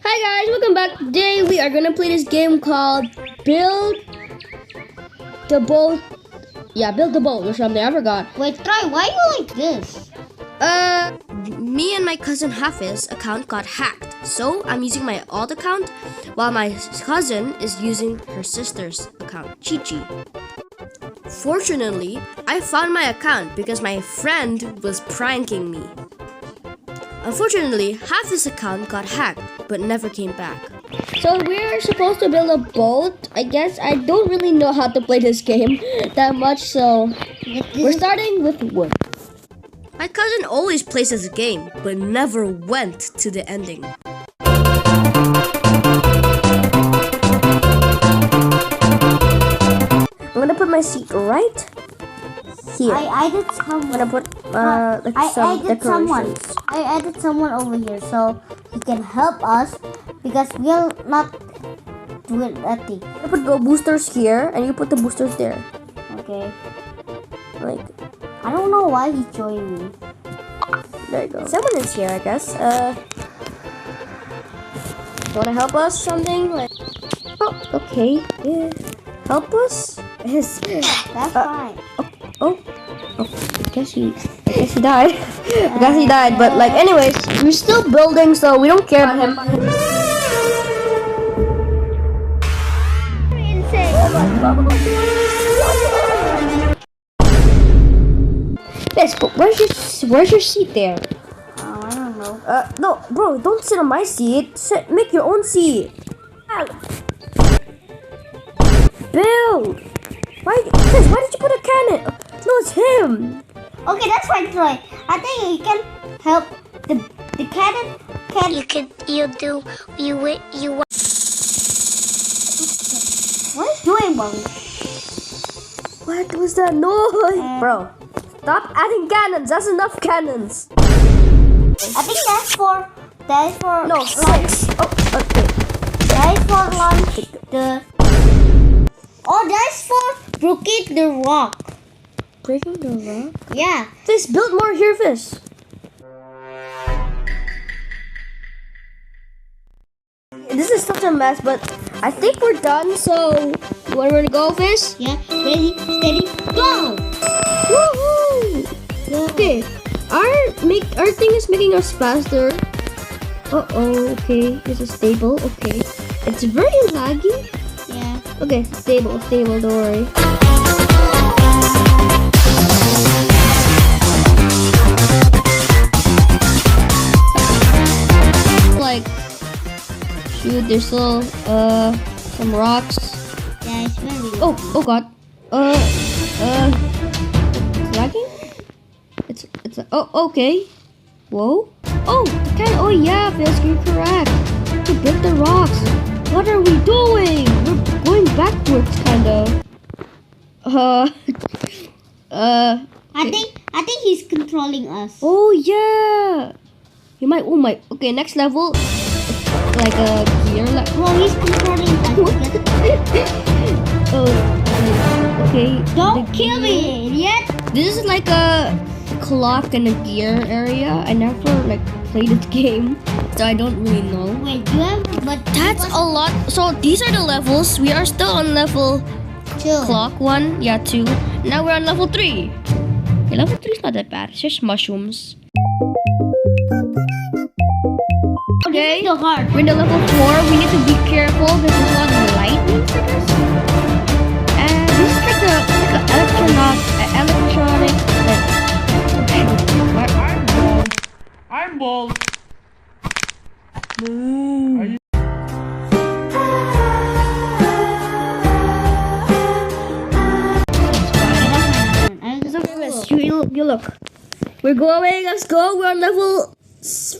Hi guys, welcome back. Today we are gonna play this game called Build the Boat. Yeah, Build the Boat or something. I forgot. Wait, Keyy, why you like this? Me and my cousin Haafiz account got hacked, so I'm using my alt account while my cousin is using her sister's account, Keyy. Fortunately, I found my account because my friend was pranking me. Unfortunately, Hafiz's account got hacked but never came back. So we're supposed to build a boat. I guess I don't really know how to play this game that much, so we're starting with wood. My cousin always plays this game but never went to the ending. I'm gonna put my seat right here. I added someone. I'm gonna put some decorations. I added someone over here so he can help us because we'll not do it that thing. I'm gonna put the boosters here and you put the boosters there. Okay. Like, I don't know why he's joining me. there you go. Someone is here, I guess. Wanna help us something? Like, oh, okay. Yeah. Help us? Yes. That's fine. Oh, I guess he died. I guess he died, but like anyways, we're still building, so we don't care about him. Yes, but where's your seat there? I don't know. No, bro, don't sit on my seat. Make your own seat. Build. Why did you put a cannon? No, it's him. Okay, that's fine, Troy. I think you can help the cannon. What is doing, bro? What was that noise? Bro, stop adding cannons. That's enough cannons. I think that is for No, 6. Oh, okay. That is for launch the. Oh, that's for breaking the rock. Breaking the rock? Yeah. Fish, build more here, Fish. This is such a mess, but I think we're done, so you want to go, Fish? Yeah. Ready, steady, go! Woohoo! Okay, our thing is making us faster. Uh-oh, okay, this is stable, okay. It's very laggy. Yeah. Okay, stable, don't worry. Like, shoot, there's still some rocks. Yeah, it's very. Oh god. It's lagging? It's oh, okay. Whoa. Oh, oh yeah, Phil, you're correct. To break the rocks. What are we doing? We're going backwards, kind of. I think he's controlling us. Oh yeah. You might. Oh my. Okay, next level. Like a gear. Like. Well, he's controlling us. Oh. Okay. Don't kill me, idiot. This is like a clock and a gear area. I never like played this game, so I don't really know. Wait, you have but That's a lot. So these are the levels. We are still on level 2. clock 1, yeah, 2. Now we're on level 3. Okay, level 3 is not that bad. It's just mushrooms. Okay, So hard. we're in the level 4. We need to be careful. There's a lot of lightning triggers. And this is like a electronic. I'm bald. You look. We're going. Let's go. We're on level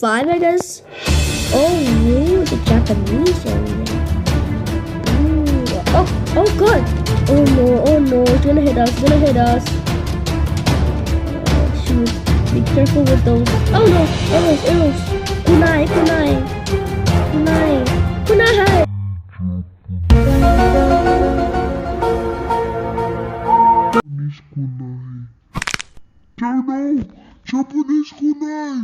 5, I guess. Oh, the Japanese area. Ooh. Oh, good. Oh no. It's gonna hit us. Oh, shoot. Be careful with those. Oh no, arrows. Kunai. Japanese kunai.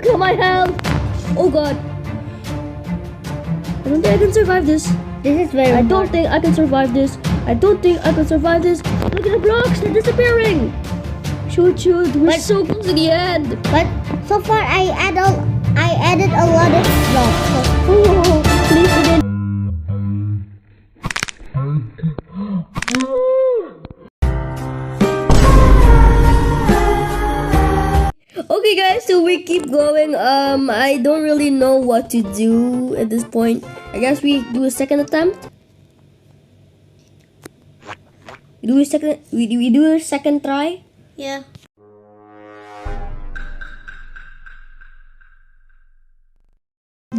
Look at my health. Oh god. I don't think I can survive this. This is very I hard. don't think I can survive this. I don't think I can survive this. Look at the blocks, they're disappearing. Shoot, we're so close to the end. But so far I added a lot of blocks. So, Oh, please begin. Okay guys, so we keep going. I don't really know what to do at this point. I guess we do a second attempt. We do a second try. yeah.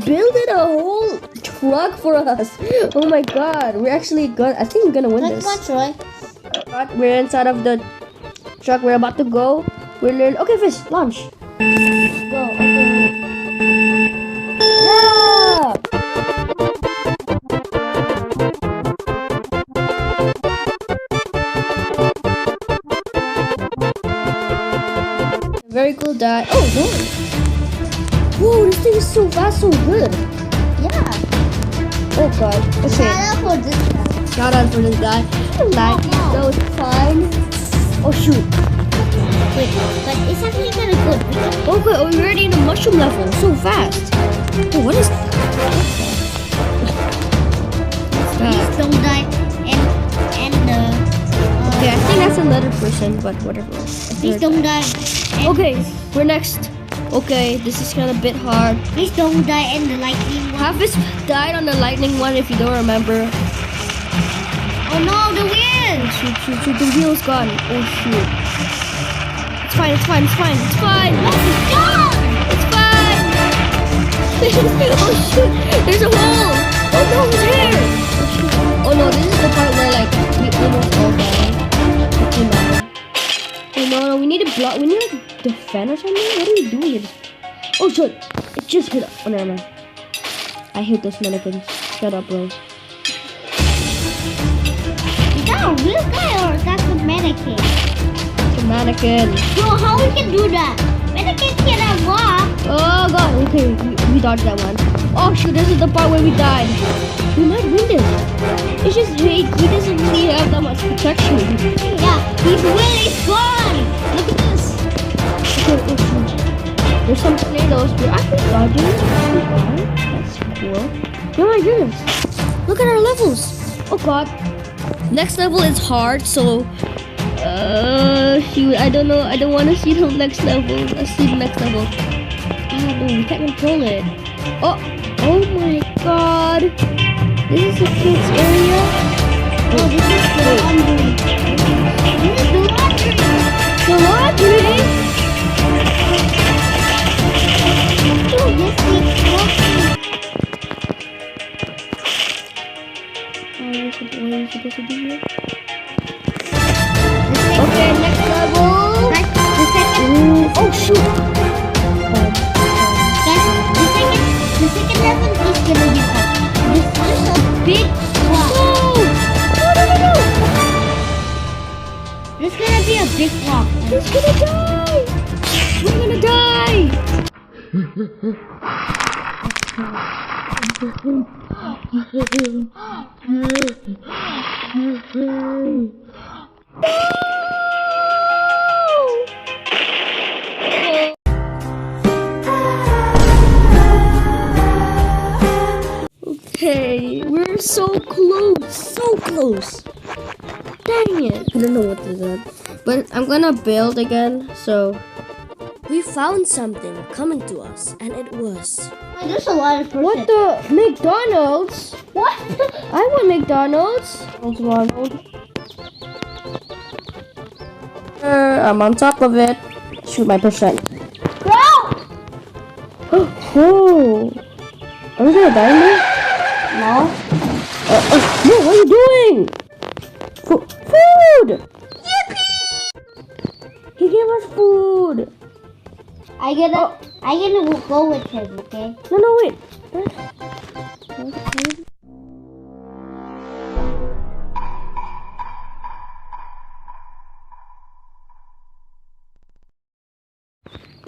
Builded a whole truck for us. Oh my god, we're actually gonna. I think we're gonna win this. Come on, Troy. But we're inside of the truck. We're about to go. We're learning. Okay, fish, launch. Go. Okay. Yeah! Very cool dad. Oh, no. Whoa, this thing is so fast, so good. Yeah. Oh god. Okay. Shout out for this guy. Shout out for this guy. Like, that was fine. Oh shoot. Wait, but it's actually kind of good. Okay, oh, we're already in the mushroom level. So fast. Oh, what is that? Please don't die Okay, I think that's another person, but whatever. please don't die. Okay, we're next. Okay, this is kind of a bit hard. Please don't die in the lightning one. Haafiz died on the lightning one, if you don't remember. Oh no, the wind! Shoot, the wheel's gone. Oh shoot. It's fine. Oh my god! It's fine. Oh shoot, there's a hole. Oh no, it's here. Oh shoot. Oh no, this is the part where like we almost all die. Okay, no, we need a block. We need like defend or something. What are we doing? Oh shit, it just hit. Oh never mind. I hate those mannequins. Shut up, bro. Is that a real guy or is that a mannequin? It's a mannequin. Bro, how we can do that? Mannequin cannot walk. Oh god, okay, we dodged that one. Oh shoot, this is the part where we died. We might win this. It's just he doesn't really have that much protection. Yeah, he's really strong. Look at this. Okay, oh shoot. There's some tornadoes. We're actually dodging. That's cool. Oh my goodness. Look at our levels. Oh god. Next level is hard, so shoot, I don't know. I don't want to see the next level. Let's see the next level. Oh no, we can't control it. Oh my god. This is a kid's area. Oh, this is the laundry. This is the laundry. The laundry? Oh, this is laundry. What are we supposed to do here? Okay, next level. The second. Ooh, oh shoot. Guys, the second level is gonna be hard. This is a big block. No. This is gonna be a big block. He's gonna die. We're gonna die. Okay, we're so close. Dang it. I don't know what to do. But I'm gonna build again, so. We found something coming to us, and it was. There's a lot of person. What the? McDonald's? What? I want McDonald's. I'm on top of it. Shoot my percent. Bro! Oh. Are we gonna die now? No. No, what are you doing? Food! Yippee! He gave us food. I gonna go with him, okay? No, wait.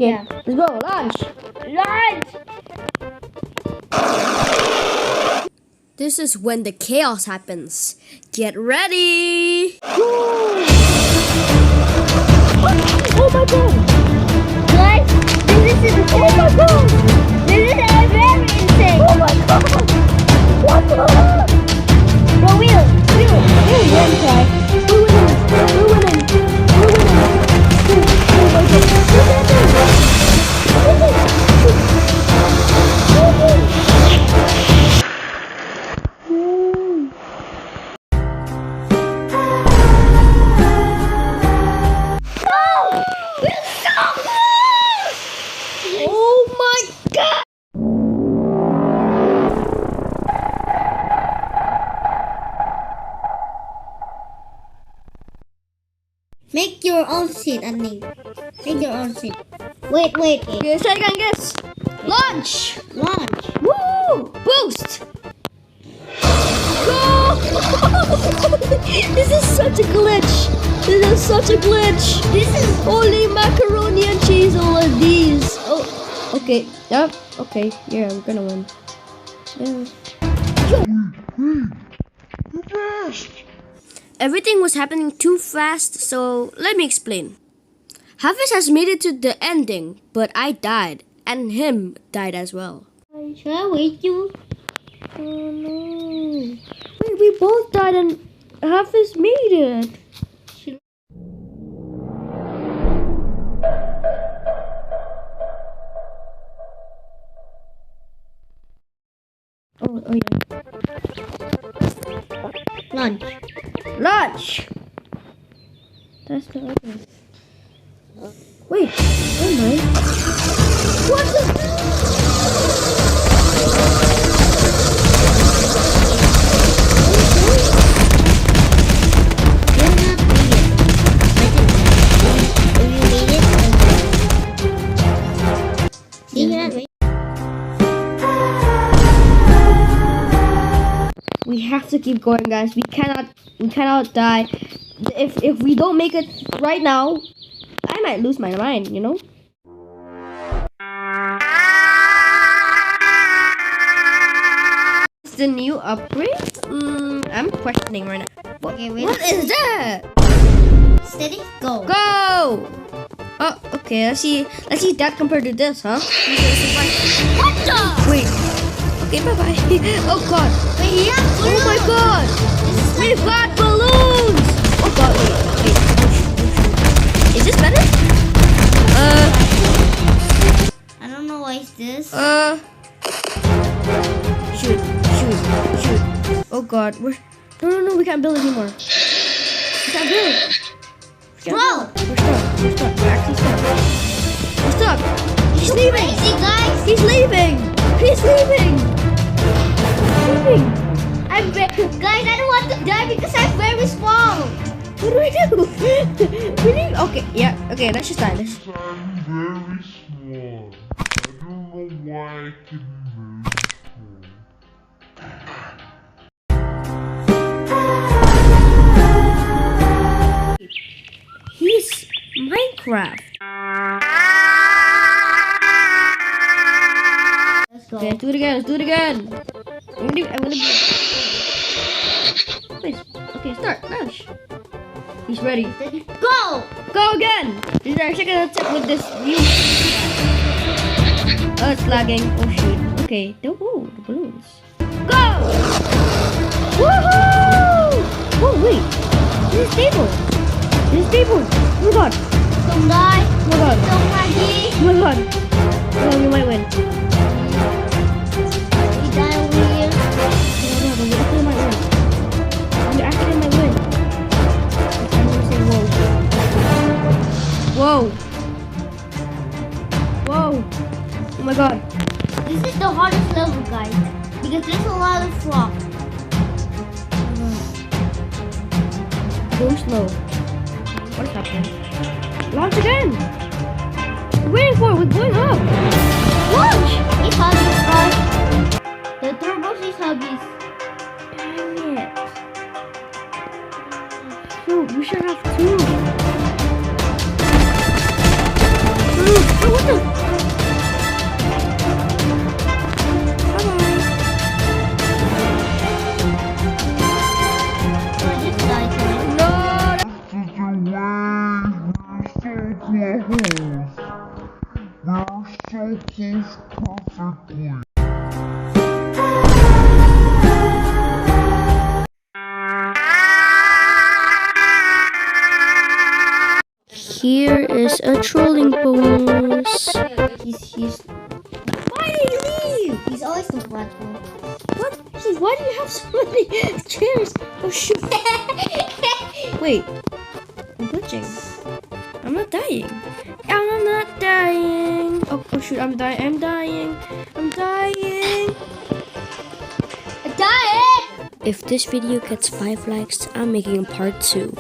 Okay, Yeah. let's go. Launch. Lunch! This is when the chaos happens. Get ready. Oh my god. Guys, this is insane. Oh my god. This is very insane. Oh my god. What the heck? Bro, we'll One try. We're winning. We're winning. We're winning. Oh my god. Look at this. Look at Oh my god! Make your own seat, Annie. Make your own seat. Wait. Okay, try again, guys. Launch! Launch. Woo! Boost! Go! This is such a glitch! This is such a glitch! This is Holy macaroni and cheese, all of these! Oh, okay. Yep. Okay. Yeah, we're gonna win. Yeah. Everything was happening too fast, so let me explain. Haafiz has made it to the ending, but I died, and him died as well. Should I wait you? Oh no. Wait, we both died and Haafiz made it. Oh yeah. Launch. Launch! That's the other. Wait, oh my. What the? We have to keep going, guys. We cannot die. If we don't make it right now, I might lose my mind, you know? Is the new upgrade? I'm questioning right now. What is that? Steady, go. Go! Oh, okay. Let's see that compared to this, huh? What the? Wait. Okay, bye-bye. Oh god. Wait, yeah. Oh my god. We've got balloons. Oh god, wait. Is this better? I don't know why is this. Shoot. Oh god, no, we can't build anymore. We can't build. Bro! We're stuck. We're actually stuck. We're stuck. He's leaving. Crazy, guys. He's leaving. Guys, I don't want to die because I'm very small. What do we do? Okay, yeah, okay, let's just die. I'm very small. I don't know why I can be He's Minecraft. Let's go. Okay, let's do it again. I'm gonna be. Wait, okay, start, launch. He's ready. Go! Go again! This is our second attempt with this new. Oh, it's lagging. Oh shoot. Okay, the balloons. Go! Woohoo! Oh wait, this is stable. Oh my god. Don't die. Oh my god. Don't laggy. Oh my god. Oh, we might win. We die over here. We actually might win. I'm gonna say whoa. Oh my god. This is the hardest level, guys. Because there's a lot of rock. Going slow. What is happening? Launch again! We're going up! Launch! It's Haafiz, guys. The turbos is Haafiz. Dang it. Shoot, we should have two. Shoot. Oh, what the? Here is a trolling bonus. He's Why did you leave? he's always the front one. What? Hey, why do you have so many chairs? Oh shoot! Wait, I'm glitching. I'm not dying. I'm not dying. Oh shoot! I'm dying. I'm dying. I'm dying. Dying! If this video gets 5 likes, I'm making a part 2.